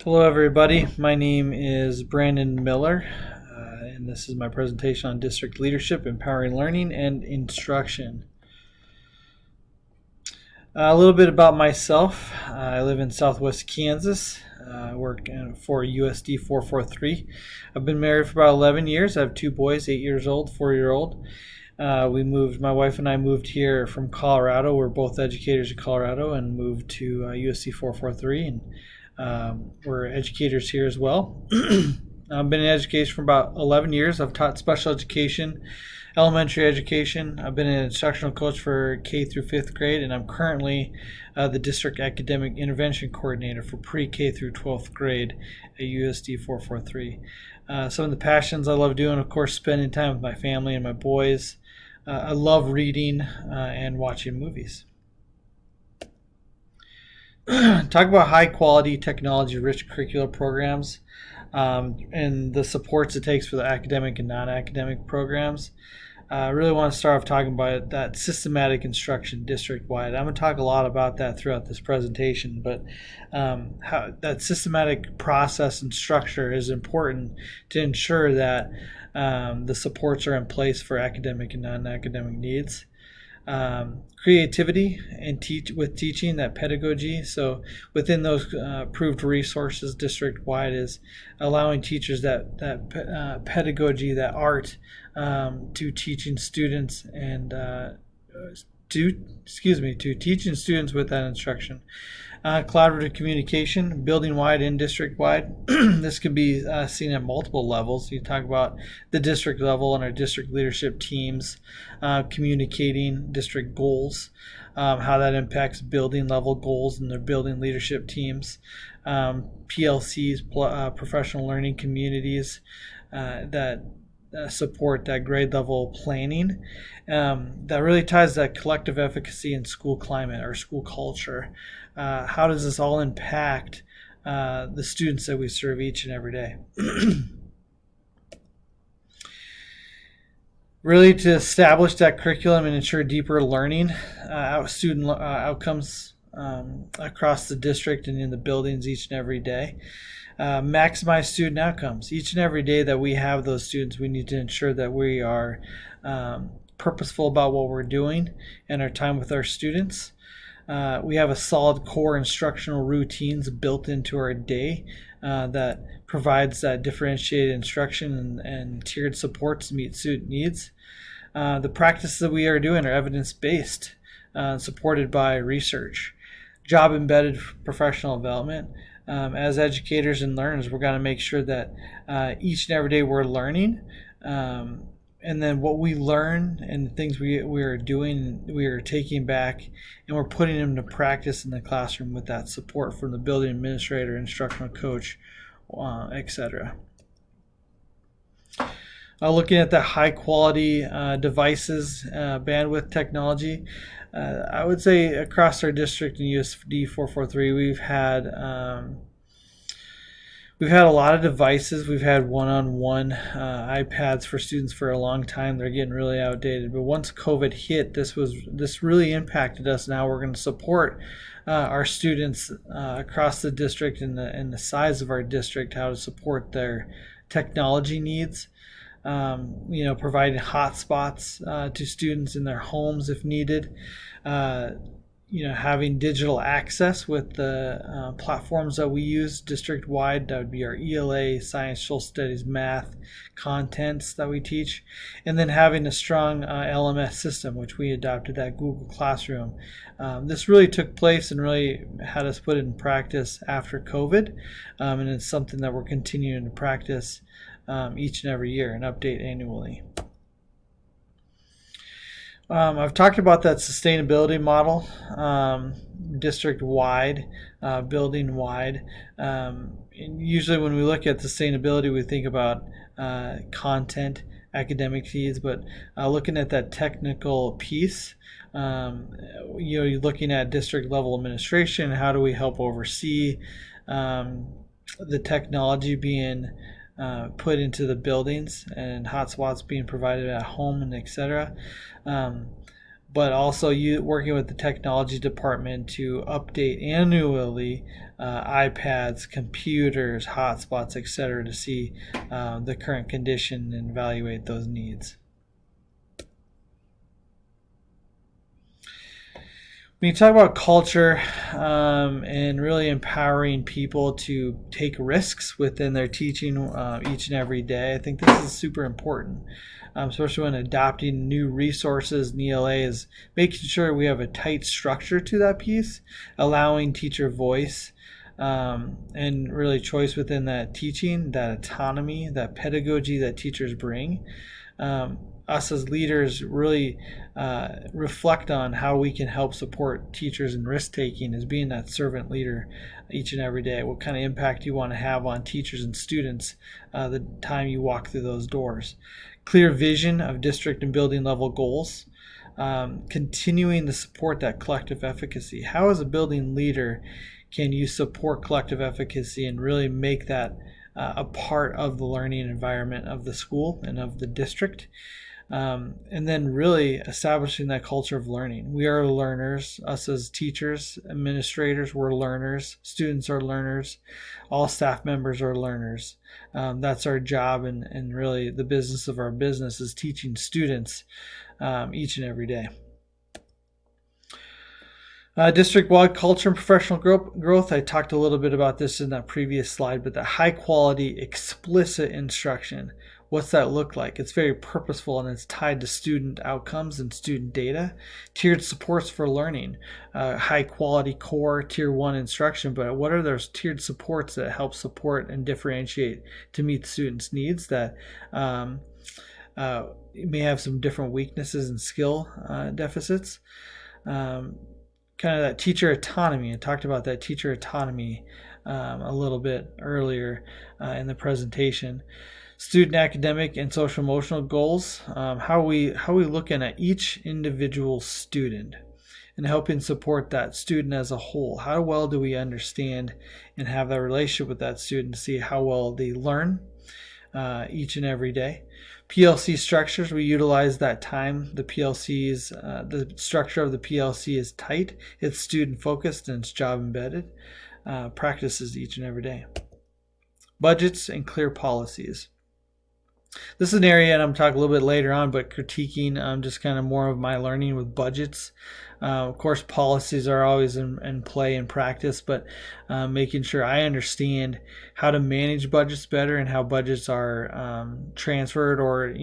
Hello, everybody. My name is Brandon Miller, and this is my presentation on district leadership, empowering learning, and instruction. A little bit about myself. I live in Southwest Kansas. I work for USD 443. I've been married for about 11 years. I have two boys, 8 years old, 4-year-old. My wife and I moved here from Colorado. We're both educators in Colorado and moved to USD 443, and we're educators here as well. I've been in education for about 11 years. I've taught special education, elementary education. I've been an instructional coach for K through 5th grade, and I'm currently the district academic intervention coordinator for pre-K through 12th grade at USD 443. Some of the passions I love doing, of course, spending time with my family and my boys. I love reading and watching movies. Talk about high quality technology rich curricular programs and the supports it takes for the academic and non-academic programs. I really want to start off talking about that systematic instruction district-wide. I'm going to talk a lot about that throughout this presentation, but how that systematic process and structure is important to ensure that the supports are in place for academic and non-academic needs. Creativity and teaching, that pedagogy. So within those approved resources district-wide is allowing teachers that pedagogy, that art to teaching students and to teaching students with that instruction. Collaborative communication, building-wide and district-wide. This can be seen at multiple levels. You talk about the district level and our district leadership teams communicating district goals, how that impacts building level goals and their building leadership teams. PLCs, professional learning communities that support that grade level planning. That really ties that collective efficacy in school climate or school culture. How does this all impact the students that we serve each and every day? Really to establish that curriculum and ensure deeper learning, student outcomes across the district and in the buildings each and every day. Maximize student outcomes. Each and every day that we have those students, we need to ensure that we are purposeful about what we're doing and our time with our students. We have a solid core instructional routines built into our day that provides that differentiated instruction and tiered supports to meet student needs. The practices that we are doing are evidence-based, supported by research. Job-embedded professional development. As educators and learners, we're going to make sure that each and every day we're learning, and then what we learn and the things we are doing, we are taking back and we're putting them into practice in the classroom with that support from the building administrator, instructional coach, etc. Looking at the high quality devices, bandwidth technology, I would say across our district in USD 443, we've had a lot of devices. We've had one-on-one iPads for students for a long time. They're getting really outdated. But once COVID hit, this really impacted us. Now we're going to support our students across the district and the size of our district, how to support their technology needs. Providing hotspots to students in their homes if needed. Having digital access with the platforms that we use district-wide. That would be our ELA, science, social studies, math contents that we teach. And then having a strong LMS system, which we adopted, that Google Classroom. This really took place and really had us put it in practice after COVID. And it's something that we're continuing to practice each and every year and update annually. I've talked about that sustainability model, district-wide, building-wide. Usually when we look at sustainability, we think about content, academic needs, but looking at that technical piece, you're looking at district-level administration. How do we help oversee the technology being put into the buildings and hotspots being provided at home and etc. but also you working with the technology department to update annually iPads, computers, hotspots, etc., to see the current condition and evaluate those needs. When you talk about culture and really empowering people to take risks within their teaching each and every day, I think this is super important, especially when adopting new resources. And ELA is making sure we have a tight structure to that piece, allowing teacher voice and really choice within that teaching, that autonomy, that pedagogy that teachers bring. Us as leaders really reflect on how we can help support teachers in risk taking as being that servant leader each and every day. What kind of impact you want to have on teachers and students the time you walk through those doors. Clear vision of district and building level goals. Continuing to support that collective efficacy. How, as a building leader, can you support collective efficacy and really make that a part of the learning environment of the school and of the district? And then really establishing that culture of learning. We are learners. Us as teachers, administrators, we're learners. Students are learners. All staff members are learners. That's our job, and really the business of our business is teaching students each and every day. District-wide culture and professional growth. I talked a little bit about this in that previous slide, but the high-quality, explicit instruction. What's that look like? It's very purposeful, and it's tied to student outcomes and student data. Tiered supports for learning. High-quality core Tier 1 instruction, but what are those tiered supports that help support and differentiate to meet students' needs that may have some different weaknesses and skill deficits? Kind of that teacher autonomy. I talked about that teacher autonomy a little bit earlier in the presentation. Student academic and social emotional goals. How are we looking at each individual student and helping support that student as a whole? How well do we understand and have that relationship with that student to see how well they learn each and every day? PLC structures, we utilize that time. The PLCs, the structure of the PLC is tight. It's student focused and it's job embedded. Practices each and every day. Budgets and clear policies. This is an area, and I'm talking a little bit later on, but critiquing just kind of more of my learning with budgets. Of course, policies are always in play in practice, but making sure I understand how to manage budgets better and how budgets are transferred or,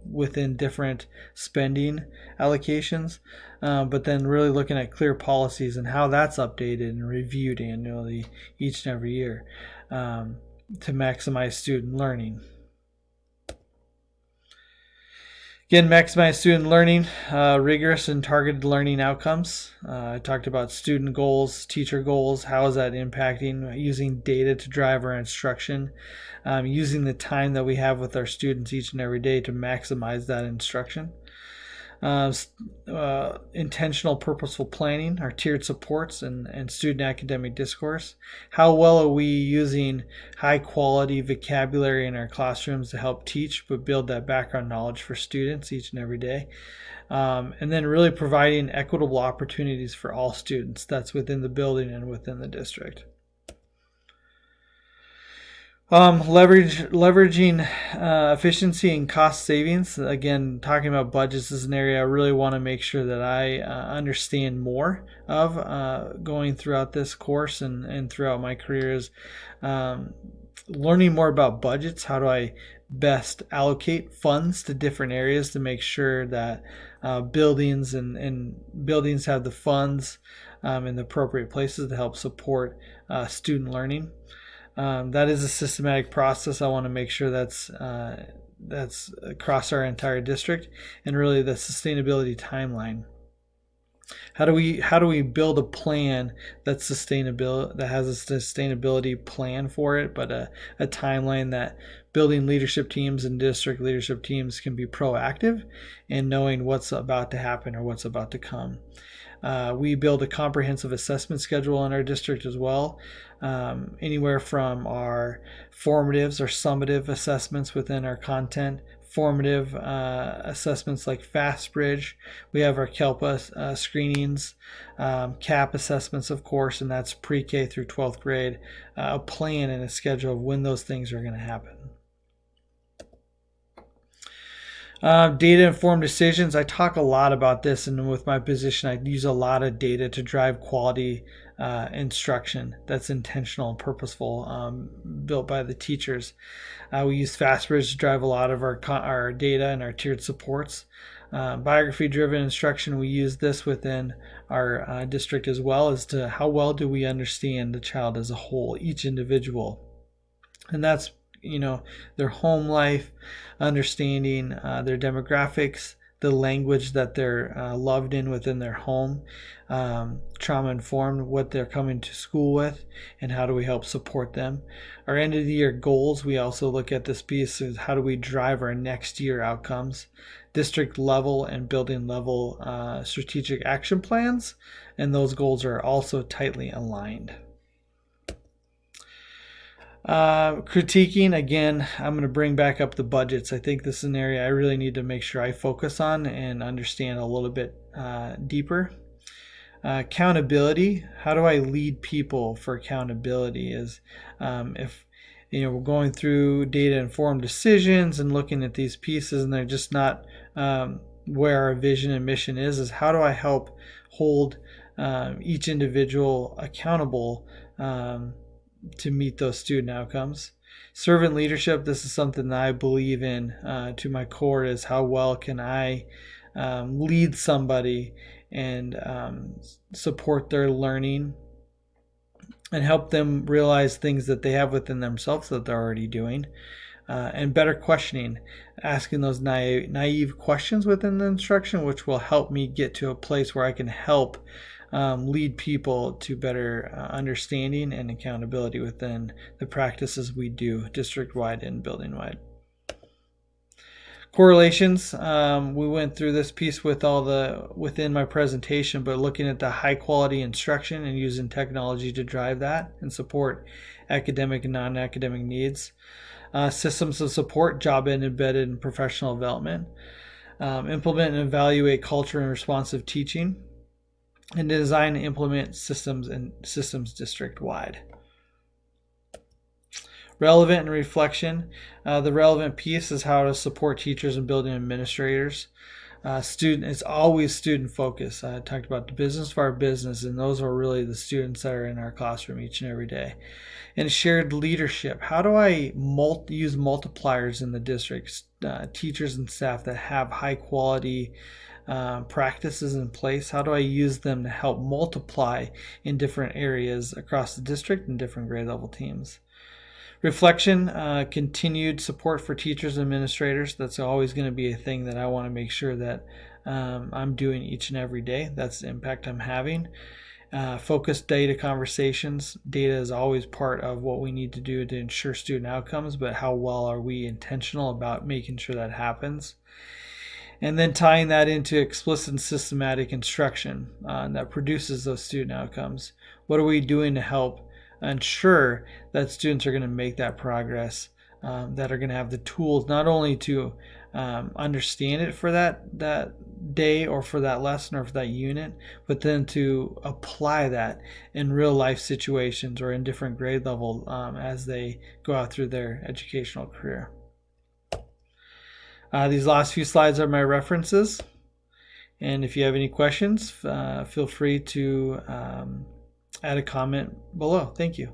within different spending allocations. But then really looking at clear policies and how that's updated and reviewed annually each and every year to maximize student learning. Again, maximize student learning, rigorous and targeted learning outcomes. I talked about student goals, teacher goals. How is that impacting? Using data to drive our instruction. Using the time that we have with our students each and every day to maximize that instruction. Intentional, purposeful planning, our tiered supports, and student academic discourse. How well are we using high quality vocabulary in our classrooms to help teach, but build that background knowledge for students each and every day? And then really providing equitable opportunities for all students. That's within the building and within the district. Leveraging efficiency and cost savings. Again, talking about budgets is an area I really want to make sure that I understand more of going throughout this course and throughout my career is learning more about budgets. How do I best allocate funds to different areas to make sure that buildings and buildings have the funds in the appropriate places to help support student learning. That is a systematic process. I want to make sure that's across our entire district, and really the sustainability timeline. How do we build a plan that has a sustainability plan for it, but a timeline that building leadership teams and district leadership teams can be proactive in knowing what's about to happen or what's about to come. We build a comprehensive assessment schedule in our district as well, anywhere from our formatives or summative assessments within our content, formative assessments like FastBridge. We have our KELPA screenings, CAP assessments, of course, and that's pre-K through 12th grade, a plan and a schedule of when those things are going to happen. Data-informed decisions. I talk a lot about this, and with my position, I use a lot of data to drive quality instruction that's intentional and purposeful, built by the teachers. We use FastBridge to drive a lot of our data and our tiered supports. Biography-driven instruction, we use this within our district as well, as to how well do we understand the child as a whole, each individual. And that's their home life, understanding their demographics, the language that they're loved in within their home, trauma informed, what they're coming to school with, and how do we help support them. Our end of the year goals, we also look at this piece of how do we drive our next year outcomes, district level and building level strategic action plans, and those goals are also tightly aligned. Critiquing, again, I'm going to bring back up the budgets. I think this is an area I really need to make sure I focus on and understand a little bit deeper. Accountability, how do I lead people for accountability? Is if we're going through data-informed decisions and looking at these pieces and they're just not where our vision and mission is how do I help hold each individual accountable to meet those student outcomes. Servant leadership, this is something that I believe in to my core, is how well can I lead somebody and support their learning and help them realize things that they have within themselves that they're already doing. And better questioning, asking those naive questions within the instruction, which will help me get to a place where I can help lead people to better understanding and accountability within the practices we do district-wide and building-wide. Correlations, we went through this piece with within my presentation, but looking at the high quality instruction and using technology to drive that and support academic and non-academic needs. Systems of support, job embedded and professional development. Implement and evaluate culture and responsive teaching. And design and implement systems district-wide. Relevant and reflection. The relevant piece is how to support teachers and building administrators. It's always student focused. I talked about the business of our business, and those are really the students that are in our classroom each and every day. And shared leadership. How do I use multipliers in the district? Teachers and staff that have high quality practices in place, how do I use them to help multiply in different areas across the district and different grade level teams? Reflection, continued support for teachers and administrators. That's always going to be a thing that I want to make sure that I'm doing each and every day. That's the impact I'm having. Focused data conversations. Data is always part of what we need to do to ensure student outcomes, but how well are we intentional about making sure that happens? And then tying that into explicit and systematic instruction that produces those student outcomes. What are we doing to help ensure that students are going to make that progress, that are going to have the tools not only to understand it for that day or for that lesson or for that unit, but then to apply that in real life situations or in different grade level as they go out through their educational career. These last few slides are my references, and if you have any questions, feel free to add a comment below. Thank you.